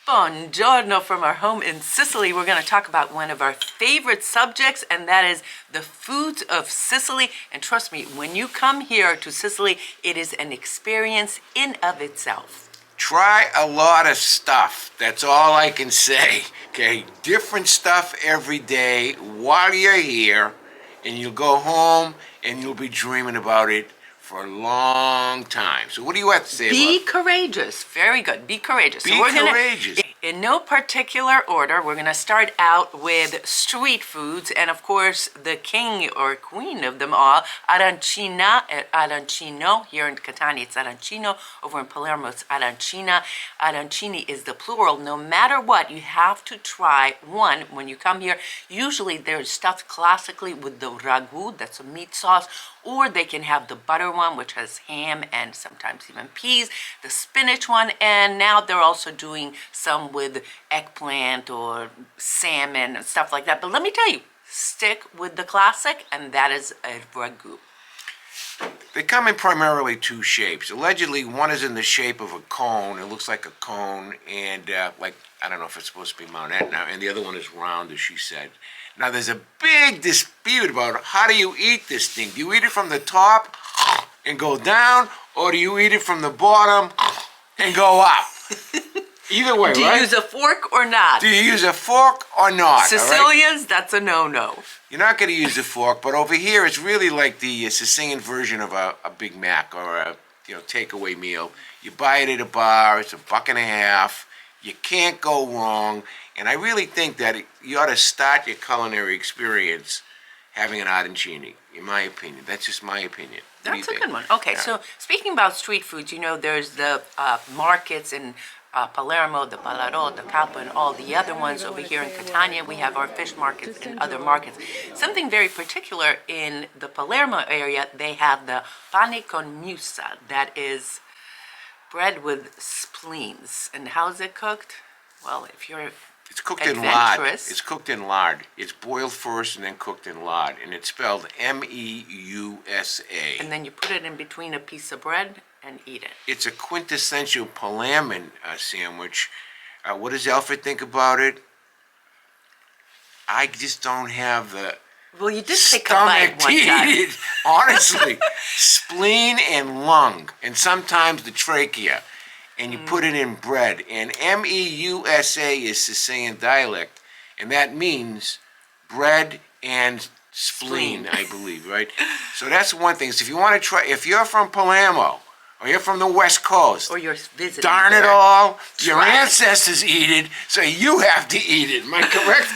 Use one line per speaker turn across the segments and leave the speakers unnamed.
Buongiorno from our home in Sicily. We're going to talk about one of our favorite subjects, and that is the foods of Sicily. And trust me, when you come here to Sicily, it is an experience in of itself.
Try a lot of stuff. That's all I can say. Okay, different stuff every day while you're here, and you'll go home and you'll be dreaming about it for a long time. So what do you have to say?
Be courageous. Very good. Be courageous.
Be courageous.
In no particular order, we're going to start out with street foods, and of course, the king or queen of them all, Arancino. Here in Catania, it's Arancino. Over in Palermo, it's Arancina. Arancini is the plural. No matter what, you have to try one when you come here. Usually, they're stuffed classically with the ragu, that's a meat sauce, or they can have the butter one, which has ham and sometimes even peas, the spinach one, and now they're also doing some with eggplant or salmon and stuff like that. But let me tell you, stick with the classic, and that is a ragu.
They come in primarily two shapes. Allegedly, one is in the shape of a cone. It looks like a cone, and like, I don't know if it's supposed to be Mount Etna, and the other one is round, as she said. Now, there's a big dispute about how do you eat this thing. Do you eat it from the top and go down, or do you eat it from the bottom and go up? Either way,
Do
right?
you use a fork or not?
Do you use a fork or not?
Sicilians, that's a no-no.
You're not going to use a fork, but over here it's really like the Sicilian version of a Big Mac or a takeaway meal. You buy it at a bar. It's $1.50. You can't go wrong. And I really think that you ought to start your culinary experience having an arancini, in my opinion. That's just my opinion.
That's a good one. Okay, yeah. So speaking about street foods, there's the markets in Palermo, the Ballarò, the Capo, and all the other ones. Over here in Catania, we have our fish markets and other markets. Something very particular in the Palermo area, they have the pane con musa, that is bread with spleens. And how is it cooked? Well, if you're
It's cooked in lard. It's cooked in lard. It's boiled first and then cooked in lard. And it's spelled M-E-U-S-A.
And then you put it in between a piece of bread and eat it.
It's a quintessential Palermo sandwich. What does Alfred think about it? I just don't have the
Well, you did take a bite one time.
It, honestly. Spleen and lung, and sometimes the trachea. And you put it in bread. And M-E-U-S-A is Sicilian dialect, and that means bread and spleen, I believe, right? So that's one thing. So if you want to try, if you're from Palermo, or you're from the West Coast,
or you're visiting,
darn it all, your ancestors eat it, so you have to eat it. Am I correct?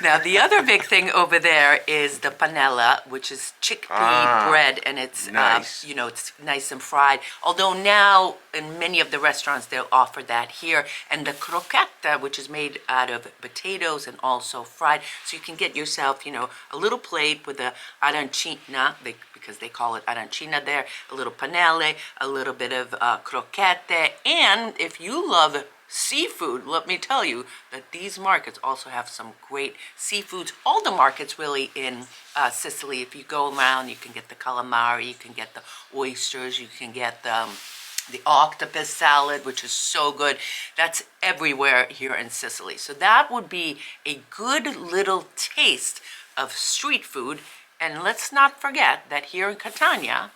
Now, the other big thing over there is the panella, which is chickpea bread, and it's
nice.
It's nice and fried. Although now, in many of the restaurants, they'll offer that here. And the croquetta, which is made out of potatoes and also fried. So you can get yourself, a little plate with the arancina, because they call it arancina there, a little panelle, a little bit of croquette, and if you love seafood, let me tell you that these markets also have some great seafoods. All the markets really in Sicily, if you go around, you can get the calamari, you can get the oysters, you can get the octopus salad, which is so good. That's everywhere here in Sicily. So that would be a good little taste of street food. And let's not forget that here in Catania,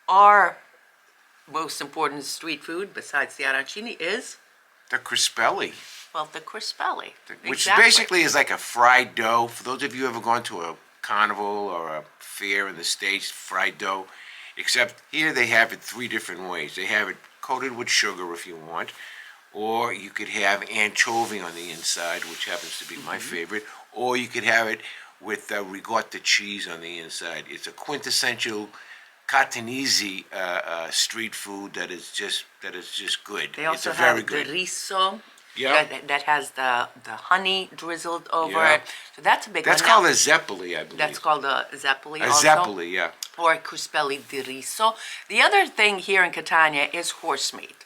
our most important street food, besides the arancini, is
the crispelli.
Well, the crispelli.
Which basically is like a fried dough. For those of you who ever gone to a carnival or a fair in the States, fried dough, except here they have it three different ways. They have it coated with sugar if you want, or you could have anchovy on the inside, which happens to be my favorite, or you could have it with ricotta cheese on the inside. It's a quintessential Trapanese street food that is just good.
They also
it's
have
very good.
the riso.
Yeah.
That has the honey drizzled over
Yeah.
it. So that's a big
That's
one.
called a zeppoli, I believe.
That's called a zeppoli
A
also.
zeppoli, yeah.
Or crispelli di riso. The other thing here in Catania is horse meat.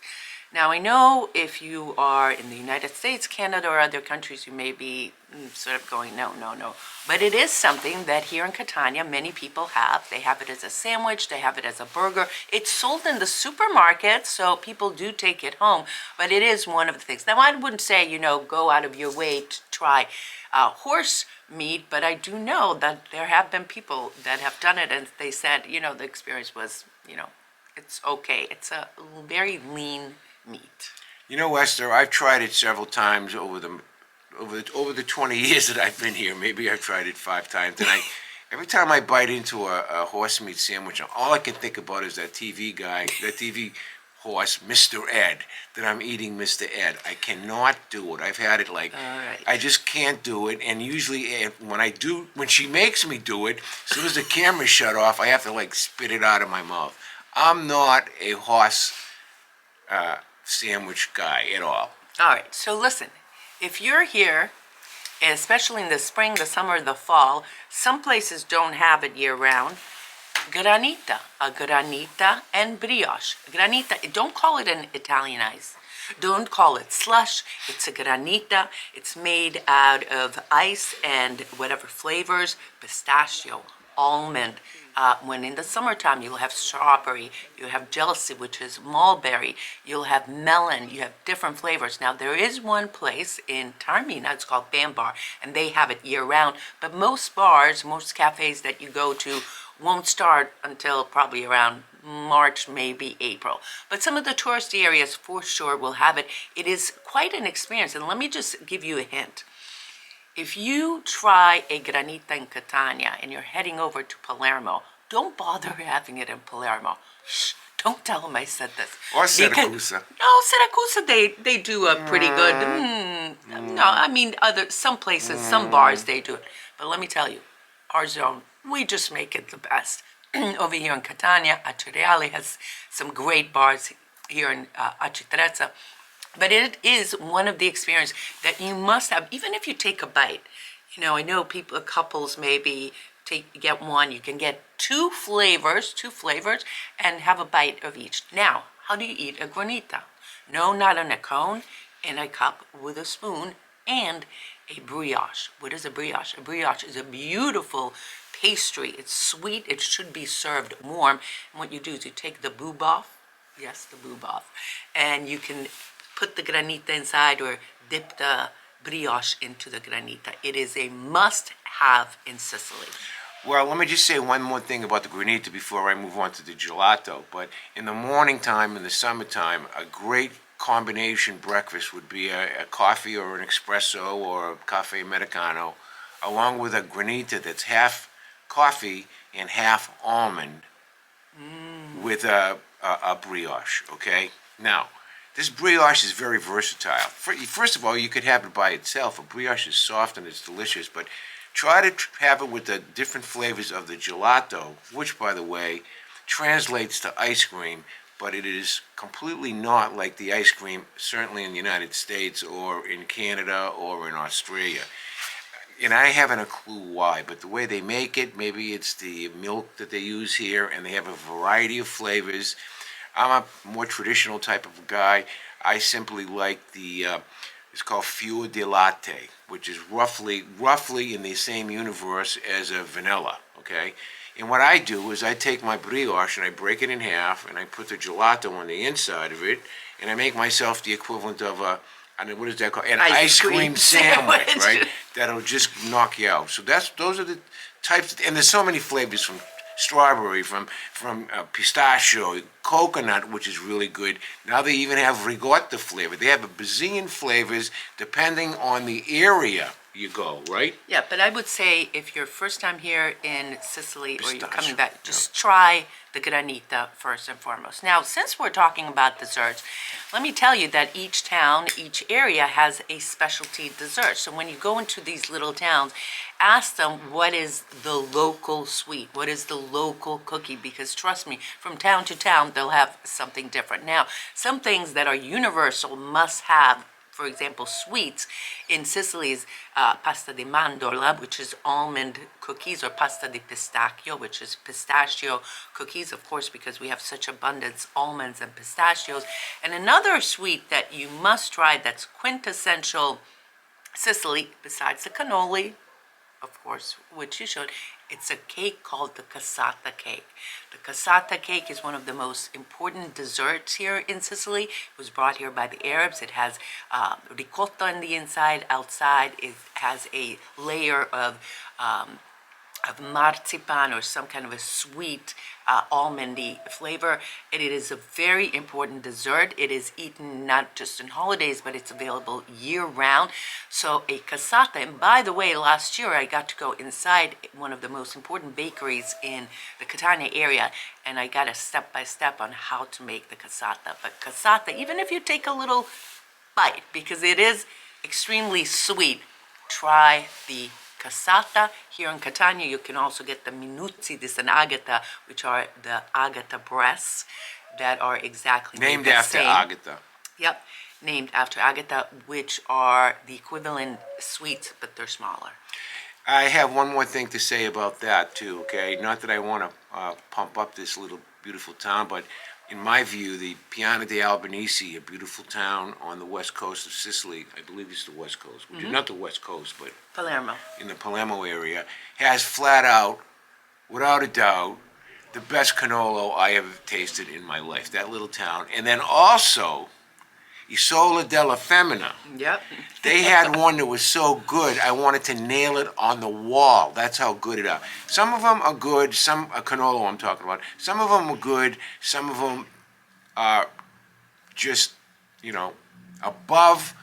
Now, I know if you are in the United States, Canada, or other countries, you may be sort of going, no, no, no. But it is something that here in Catania, many people have. They have it as a sandwich, they have it as a burger. It's sold in the supermarket, so people do take it home. But it is one of the things. Now, I wouldn't say, go out of your way to try horse meat, but I do know that there have been people that have done it, and they said, the experience was, it's okay. It's a very lean meat.
Esther, I've tried it several times over the 20 years that I've been here. Maybe I've tried it 5 times, and every time I bite into a horse meat sandwich, all I can think about is that TV guy, that TV horse, Mr. Ed, that I'm eating Mr. Ed. I cannot do it. I've had it
All right.
I just can't do it. And usually when she makes me do it, as soon as the camera's shut off, I have to spit it out of my mouth. I'm not a horse sandwich guy at all.
All right, so listen, if you're here, and especially in the spring, the summer, the fall, some places don't have it year-round. Granita, a granita and brioche. Granita, don't call it an Italian ice. Don't call it slush. It's a granita. It's made out of ice and whatever flavors, pistachio, almond. When in the summertime, you'll have strawberry, you have jealousy, which is mulberry, you'll have melon, you have different flavors. Now, there is one place in Taormina, it's called Bam Bar, and they have it year-round, but most bars, most cafes that you go to won't start until probably around March, maybe April. But some of the touristy areas for sure will have it. It is quite an experience, and let me just give you a hint. If you try a granita in Catania and you're heading over to Palermo, don't bother having it in Palermo. Shh, don't tell them I said this.
Or Siracusa.
No, Siracusa, they do a pretty good, no, I mean, some places, some bars, they do it. But let me tell you, our zone, we just make it the best. Over here in Catania, Acciareale has some great bars here in Acciatrezza. But it is one of the experiences that you must have, even if you take a bite. I know couples maybe get one. You can get two flavors, and have a bite of each. Now, how do you eat a granita? No, not in a cone, in a cup with a spoon, and a brioche. What is a brioche? A brioche is a beautiful pastry. It's sweet. It should be served warm. And what you do is you take the boob off. Yes, the boob off. And you can put the granita inside or dip the brioche into the granita. It is a must-have in Sicily.
Well, let me just say one more thing about the granita before I move on to the gelato. But in the morning time, in the summertime, a great combination breakfast would be a coffee or an espresso or a cafe americano, along with a granita that's half coffee and half almond with a brioche, okay? Now, this brioche is very versatile. First of all, you could have it by itself. A brioche is soft and it's delicious, but try to have it with the different flavors of the gelato, which, by the way, translates to ice cream, but it is completely not like the ice cream, certainly in the United States or in Canada or in Australia. And I haven't a clue why, but the way they make it, maybe it's the milk that they use here, and they have a variety of flavors. I'm a more traditional type of guy. I simply like it's called fior di latte, which is roughly in the same universe as a vanilla, okay? And what I do is I take my brioche and I break it in half, and I put the gelato on the inside of it, and I make myself the equivalent of what is that called? An ice cream sandwich, right? That'll just knock you out. So those are the types, and there's so many flavors from strawberry, from pistachio, coconut, which is really good. Now they even have ricotta flavor. They have a bazillion flavors depending on the area you go, right?
Yeah, but I would say if you're first time here in Sicily or you're coming back, just
yeah.
try the granita first and foremost. Now, since we're talking about desserts, let me tell you that each town, each area has a specialty dessert. So when you go into these little towns, ask them what is the local sweet, what is the local cookie, because trust me, from town to town, they'll have something different. Now, some things that are universal must have for example, sweets in Sicily is pasta di mandorla, which is almond cookies, or pasta di pistacchio, which is pistachio cookies, of course, because we have such abundance almonds and pistachios. And another sweet that you must try that's quintessential Sicily, besides the cannoli, of course, which you should, it's a cake called the casatta cake. The casatta cake is one of the most important desserts here in Sicily. It was brought here by the Arabs. It has ricotta on the inside. Outside, it has a layer of marzipan, or some kind of a sweet almondy flavor. And it is a very important dessert. It is eaten not just on holidays, but it's available year-round. So a casatta, and by the way, last year I got to go inside one of the most important bakeries in the Catania area, and I got a step-by-step on how to make the casatta. But casatta, even if you take a little bite, because it is extremely sweet, try the casatta. Here in Catania, you can also get the minuzzi di San Agata, which are the agata breasts that are exactly
Named
the
after
same.
Agata.
Yep, named after agata, which are the equivalent sweets, but they're smaller.
I have one more thing to say about that too, okay? Not that I want to pump up this little beautiful town, but in my view, the Piana di Albanese, a beautiful town on the west coast of Sicily, I believe it's the west coast, which is not the west coast, but
Palermo.
in the Palermo area, has flat out, without a doubt, the best cannolo I ever tasted in my life, that little town. And then also, Isola della Femmina.
Yep.
They had one that was so good, I wanted to nail it on the wall. That's how good it is. Some of them are good, a cannolo I'm talking about. Some of them are good, some of them are just, above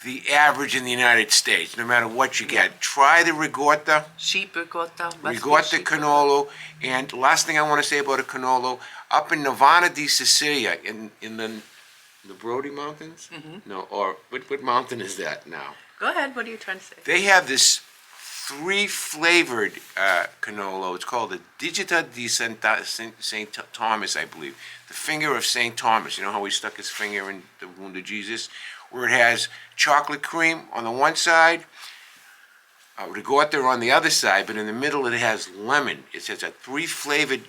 the average in the United States, no matter what you get. Try the ricotta.
Sheep ricotta.
Ricotta cannolo. And last thing I want to say about a cannolo, up in Navana di Sicilia, in the Brody Mountains? No, or what mountain is that now?
Go ahead, what are you trying to say?
They have this 3-flavored cannolo. It's called the Digita di Saint Thomas, I believe. The finger of Saint Thomas. You know how he stuck his finger in the wound of Jesus? Where it has chocolate cream on the one side, ricotta on the other side, but in the middle it has lemon. It has a 3-flavored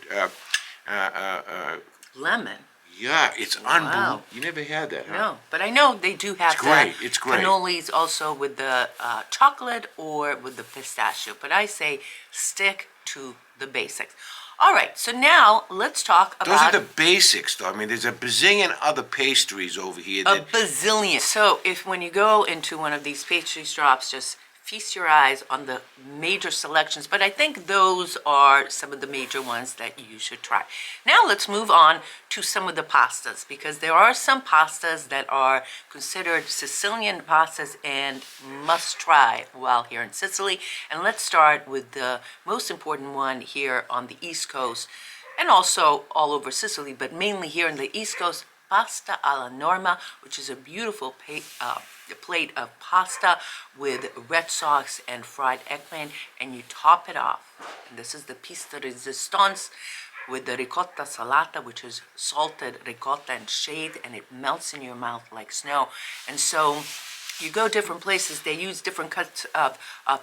Lemon.
yeah, it's
Wow.
unbelievable. You never had that, huh?
No, but I know they do have
It's great, it's great.
cannolis also with the chocolate or with the pistachio. But I say stick to the basics. All right, so now let's talk
Those
about
are the basics, though. I mean, there's a bazillion other pastries over here
a
that
bazillion. So if when you go into one of these pastry shops, just feast your eyes on the major selections, but I think those are some of the major ones that you should try. Now let's move on to some of the pastas, because there are some pastas that are considered Sicilian pastas and must try while here in Sicily. And let's start with the most important one here on the East Coast, and also all over Sicily, but mainly here in the East Coast, pasta alla Norma, which is a beautiful plate of pasta with red sauce and fried eggplant, and you top it off. And this is the piece de resistance with the ricotta salata, which is salted ricotta and shaved, and it melts in your mouth like snow. And so you go different places, they use different cuts of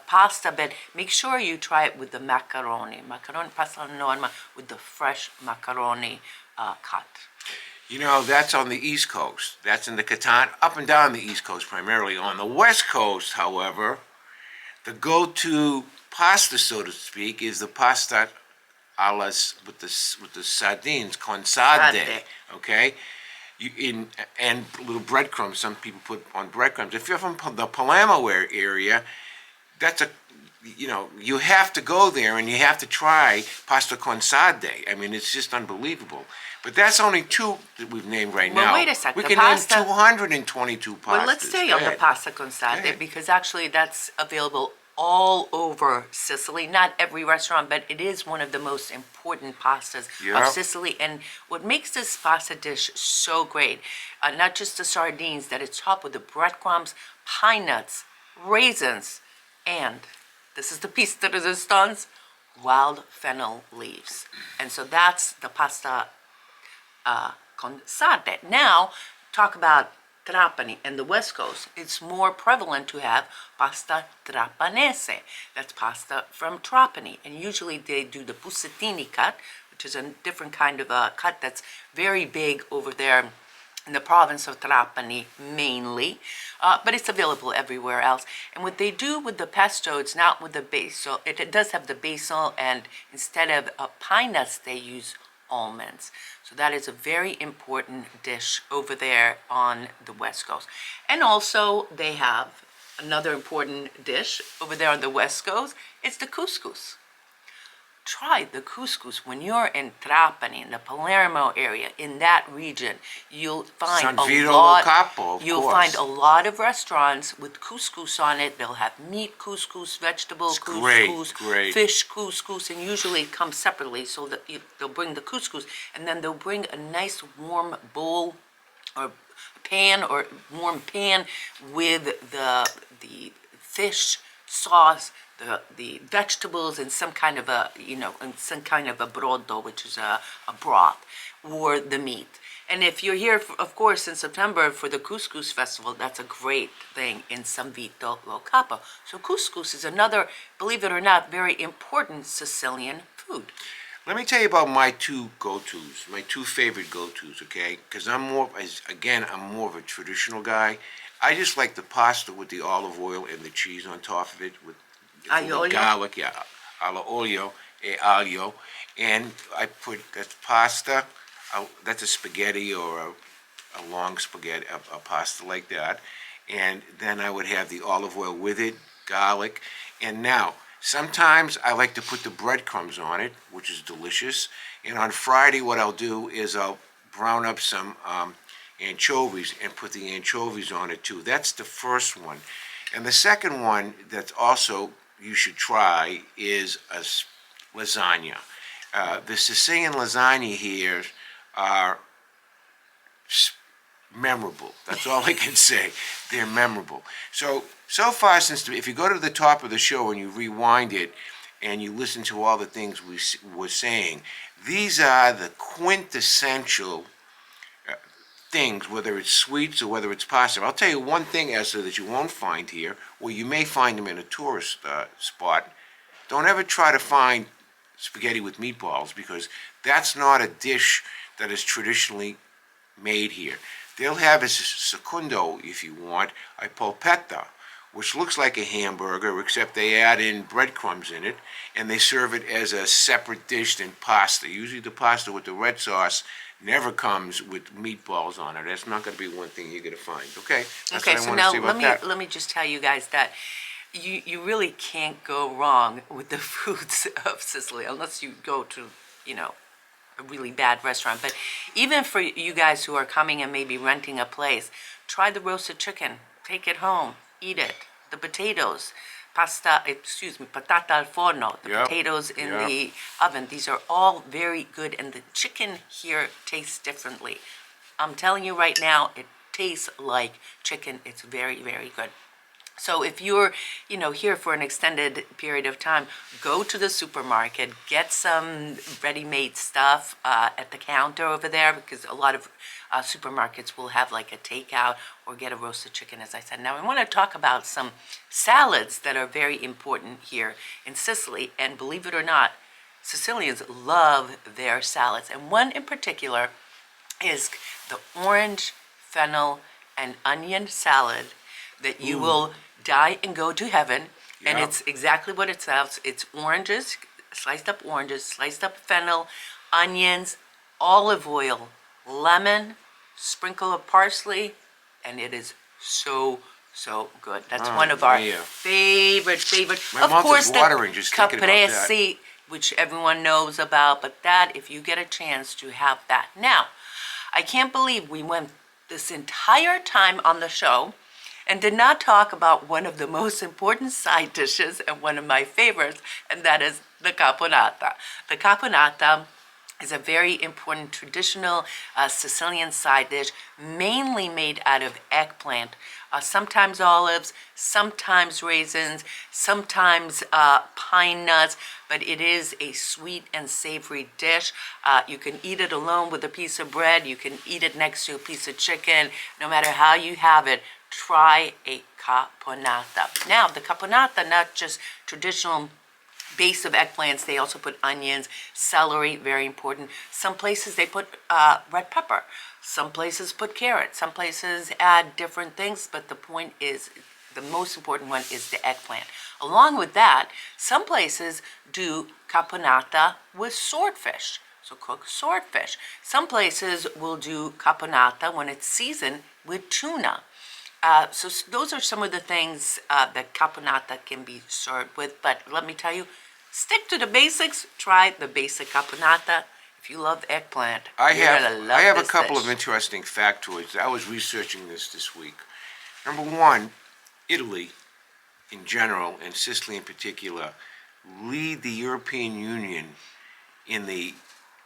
pasta, but make sure you try it with the macaroni. Macaroni pasta alla Norma with the fresh macaroni cut.
You know, that's on the East Coast. That's in the Catania, up and down the East Coast primarily. On the West Coast, however, the go-to pasta, so to speak, is the pasta allas with the sardines, con sarde,
Sarde.
okay? And little breadcrumbs. Some people put on breadcrumbs. If you're from the Palermo area, that's you have to go there and you have to try pasta con sarde. I mean, it's just unbelievable. But that's only two that we've named right
Well,
now.
wait a sec,
We
the
can
pasta-
name 222 pastas.
Well, let's stay
Go
on the
ahead.
pasta con
Go
sarde,
ahead.
because actually that's available all over Sicily. Not every restaurant, but it is one of the most important pastas
Yeah.
of Sicily. And what makes this pasta dish so great, not just the sardines, that it's topped with the breadcrumbs, pine nuts, raisins, and this is the piece de resistance, wild fennel leaves. And so that's the pasta con sarde. Now, talk about Trapani and the West Coast, it's more prevalent to have pasta trapanese. That's pasta from Trapani. And usually they do the bucatini cut, which is a different kind of a cut that's very big over there in the province of Trapani mainly, but it's available everywhere else. And what they do with the pesto, it's not with the basil. It does have the basil, and instead of pine nuts, they use almonds. So that is a very important dish over there on the West Coast. And also they have another important dish over there on the West Coast. It's the couscous. Try the couscous when you're in Trapani, in the Palermo area, in that region. You'll find
San
a
Vito
lot.
lo Capo, of
You'll
course.
find a lot of restaurants with couscous on it. They'll have meat couscous, vegetable
It's
couscous,
great.
fish couscous, and usually it comes separately. So that they'll bring the couscous, and then they'll bring a nice warm bowl or pan or warm pan with the fish sauce, the vegetables, and some kind of a brodo, which is a broth, or the meat. And if you're here, of course, in September for the Couscous Festival, that's a great thing in San Vito lo Capo. So couscous is another, believe it or not, very important Sicilian food.
Let me tell you about my two go-tos, my two favorite go-tos, okay? Because I'm more of a traditional guy. I just like the pasta with the olive oil and the cheese on top of it with
Aglio?
garlic, yeah, alla olio e aglio. And I put that pasta, that's a spaghetti or a long spaghetti, a pasta like that. And then I would have the olive oil with it, garlic. And now, sometimes I like to put the breadcrumbs on it, which is delicious. And on Friday, what I'll do is I'll brown up some anchovies and put the anchovies on it too. That's the first one. And the second one that's also you should try is a lasagna. The Sicilian lasagna here are memorable. That's all I can say. They're memorable. So far, if you go to the top of the show and you rewind it and you listen to all the things we were saying, these are the quintessential things, whether it's sweets or whether it's pasta. I'll tell you one thing, Esther, that you won't find here, or you may find them in a tourist spot. Don't ever try to find spaghetti with meatballs, because that's not a dish that is traditionally made here. They'll have a secondo, if you want, a polpetta, which looks like a hamburger, except they add in breadcrumbs in it, and they serve it as a separate dish than pasta. Usually the pasta with the red sauce never comes with meatballs on it. That's not going to be one thing you're going to find. Okay? That's
Okay,
what I
so
want to
now
say about that.
let me just tell you guys that you really can't go wrong with the foods of Sicily unless you go to, a really bad restaurant. But even for you guys who are coming and maybe renting a place, try the roasted chicken. Take it home. Eat it. The potatoes. Patata al forno, the
Yep,
potatoes in
yep.
the oven. These are all very good, and the chicken here tastes differently. I'm telling you right now, it tastes like chicken. It's very, very good. So if you're, here for an extended period of time, go to the supermarket, get some ready-made stuff at the counter over there, because a lot of supermarkets will have like a takeout, or get a roasted chicken, as I said. Now I want to talk about some salads that are very important here in Sicily, and believe it or not, Sicilians love their salads, and one in particular is the orange, fennel, and onion salad that you will die and go to heaven. And
Yep.
it's exactly what it sounds. It's oranges, sliced up fennel, onions, olive oil, lemon, sprinkle of parsley, and it is so good. That's one of our
yeah.
favorite.
My
Of
mouth
course,
is watering just thinking about that.
caprese, which everyone knows about, but that, if you get a chance to have that. Now, I can't believe we went this entire time on the show and did not talk about one of the most important side dishes and one of my favorites, and that is the caponata. The caponata is a very important traditional Sicilian side dish, mainly made out of eggplant. Sometimes olives, sometimes raisins, sometimes pine nuts, but it is a sweet and savory dish. You can eat it alone with a piece of bread. You can eat it next to a piece of chicken. No matter how you have it, try a caponata. Now, the caponata, not just traditional base of eggplants, they also put onions, celery, very important. Some places they put red pepper. Some places put carrots. Some places add different things, but the point is, the most important one is the eggplant. Along with that, some places do caponata with swordfish. So cook swordfish. Some places will do caponata when it's seasoned with tuna. So those are some of the things that caponata can be served with. But let me tell you, stick to the basics. Try the basic caponata. If you love eggplant,
I
you're gonna love
have a
this
couple
dish.
of interesting factoids. I was researching this week. Number one, Italy in general, and Sicily in particular, lead the European Union in the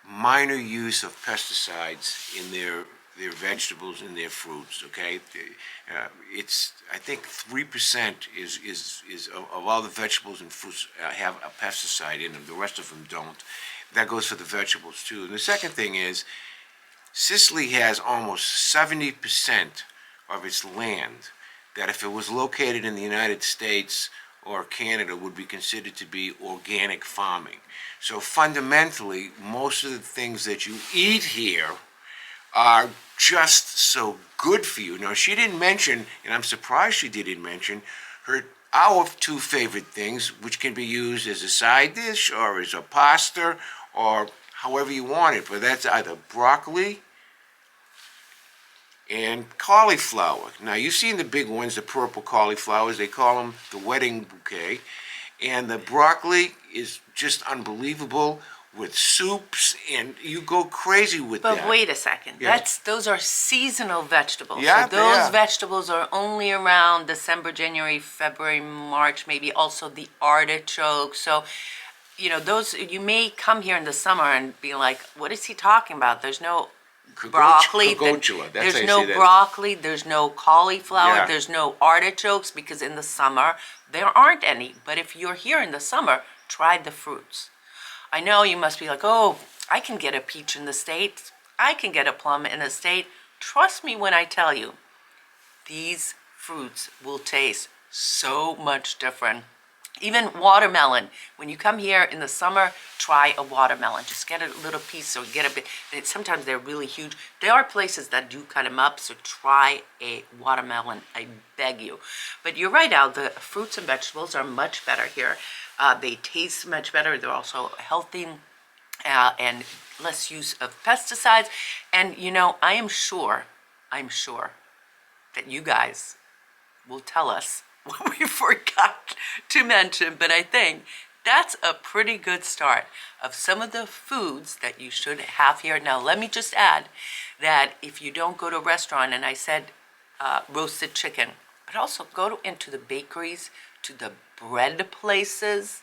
minor use of pesticides in their vegetables and their fruits. Okay, it's, I think 3% is of all the vegetables and fruits have a pesticide in them. The rest of them don't. That goes for the vegetables too. And the second thing is, Sicily has almost 70% of its land that, if it was located in the United States or Canada, would be considered to be organic farming. So fundamentally, most of the things that you eat here are just so good for you. Now, she didn't mention, and I'm surprised she didn't mention, our two favorite things, which can be used as a side dish or as a pasta or however you want it, but that's either broccoli and cauliflower. Now, you've seen the big ones, the purple cauliflowers, they call them the wedding bouquet, and the broccoli is just unbelievable with soups, and you go crazy with that.
But wait a second.
Yeah.
Those are seasonal vegetables.
Yeah,
so those
yeah.
vegetables are only around December, January, February, March, maybe also the artichoke. So, those, you may come here in the summer and be like, what is he talking about? There's no broccoli.
Kagotula, that's how
There's
you
no
say that.
broccoli. There's no cauliflower.
Yeah.
There's no artichokes, because in the summer there aren't any. But if you're here in the summer, try the fruits. I know you must be like, oh, I can get a peach in the States. I can get a plum in the State. Trust me when I tell you, these fruits will taste so much different. Even watermelon. When you come here in the summer, try a watermelon. Just get a little piece or get a bit. Sometimes they're really huge. There are places that do cut them up, so try a watermelon, I beg you. But you're right, Al, the fruits and vegetables are much better here. They taste much better. They're also healthy and less use of pesticides. And, I'm sure that you guys will tell us what we forgot to mention, but I think that's a pretty good start of some of the foods that you should have here. Now, let me just add that if you don't go to a restaurant, and I said roasted chicken, but also go into the bakeries, to the bread places,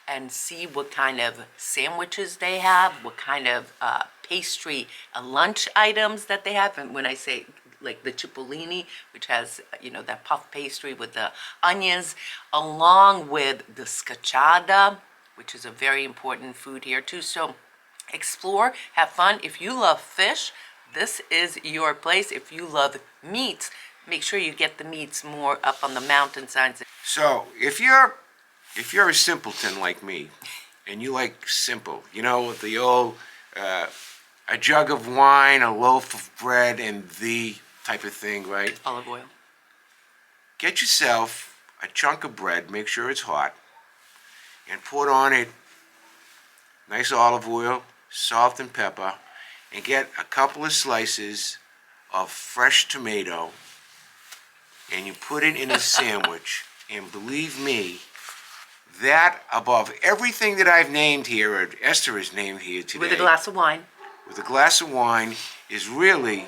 and see what kind of sandwiches they have, what kind of pastry lunch items that they have. And when I say like the cipollini, which has, that puff pastry with the onions, along with the scacciata, which is a very important food here too. So explore, have fun. If you love fish, this is your place. If you love meats, make sure you get the meats more up on the mountainsides.
So if you're a simpleton like me, and you like simple, the old a jug of wine, a loaf of bread, and the type of thing, right?
Olive oil.
Get yourself a chunk of bread, make sure it's hot, and put on it nice olive oil, salt and pepper, and get a couple of slices of fresh tomato, and you put it in a sandwich. And believe me, that above everything that I've named here, or Esther has named here today,
With a glass of wine.
with a glass of wine, is really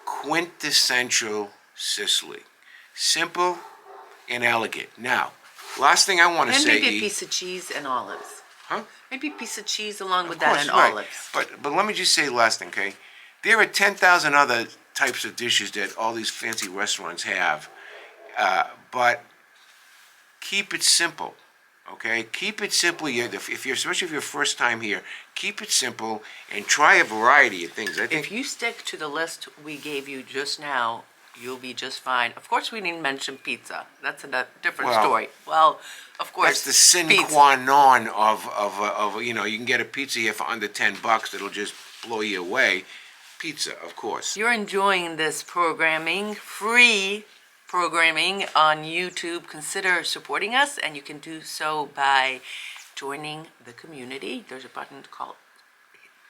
quintessential Sicily. Simple and elegant. Now, last thing I want to
And
say,
maybe a piece of cheese and olives.
Huh?
Maybe a piece of cheese along with
Of
that
course,
and
right.
olives.
But let me just say last thing, okay? There are 10,000 other types of dishes that all these fancy restaurants have, but keep it simple, okay? Keep it simple. If you're, especially if you're first time here, keep it simple and try a variety of things. I
If
think
you stick to the list we gave you just now, you'll be just fine. Of course, we didn't mention pizza. That's a different
Well,
story. Well, of course,
that's the sine
pizza.
qua non of you know, you can get a pizza here for under $10 that'll just blow you away. Pizza, of course.
If you're enjoying this programming, free programming on YouTube, consider supporting us, and you can do so by joining the community. There's a button called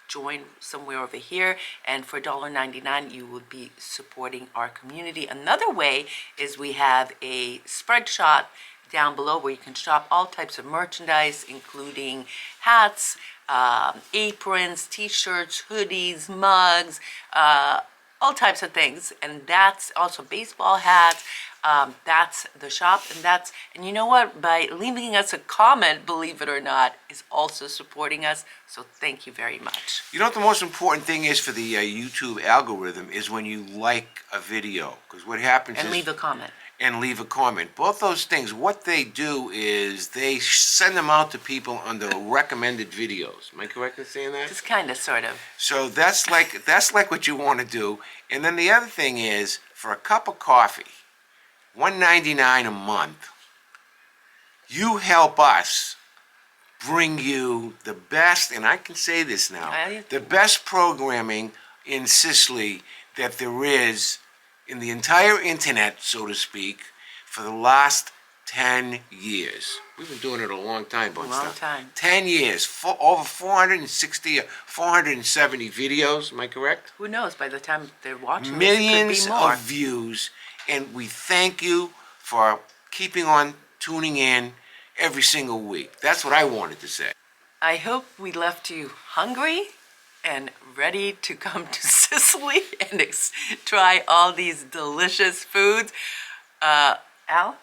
join somewhere over here, and for $1.99 you will be supporting our community. Another way is we have a spread shop down below where you can shop all types of merchandise, including hats, aprons, t-shirts, hoodies, mugs, all types of things. And that's also baseball hats. That's the shop, and you know what? By leaving us a comment, believe it or not, is also supporting us. So thank you very much.
You know what the most important thing is for the YouTube algorithm is when you like a video, because what happens
And
is
leave a comment.
and leave a comment. Both those things, what they do is they send them out to people under recommended videos. Am I correct in saying that?
Just kind of, sort of.
So that's like what you want to do. And then the other thing is, for a cup of coffee, $1.99 a month, you help us bring you the best, and I can say this now, the best programming in Sicily that there is in the entire internet, so to speak, for the last 10 years. We've been doing it a long time, but
Long time.
10 years, over 460 or 470 videos, am I correct?
Who knows? By the time they're watching
Millions
this, it could be more.
of views, and we thank you for keeping on tuning in every single week. That's what I wanted to say.
I hope we left you hungry and ready to come to Sicily and try all these delicious foods. Al,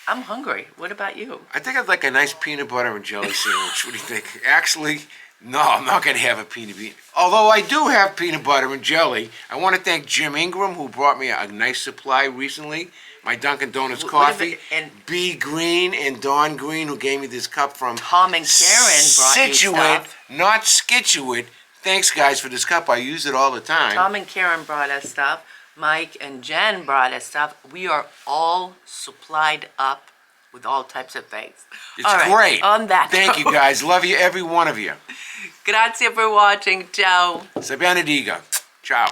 I'm hungry. What about you?
I think I'd like a nice peanut butter and jelly sandwich. What do you think? Actually, no, I'm not going to have a peanut butter. Although I do have peanut butter and jelly. I want to thank Jim Ingram, who brought me a nice supply recently. My Dunkin' Donuts coffee.
And
B. Green and Dawn Green, who gave me this cup from
Tom and Karen brought you
Situate,
stuff.
not Skituate. Thanks, guys, for this cup. I use it all the time.
Tom and Karen brought us stuff. Mike and Jen brought us stuff. We are all supplied up with all types of things.
It's
all right,
great.
On that
Thank you, guys. Love you, every one of you.
Grazie for watching. Ciao.
Se benediga. Ciao.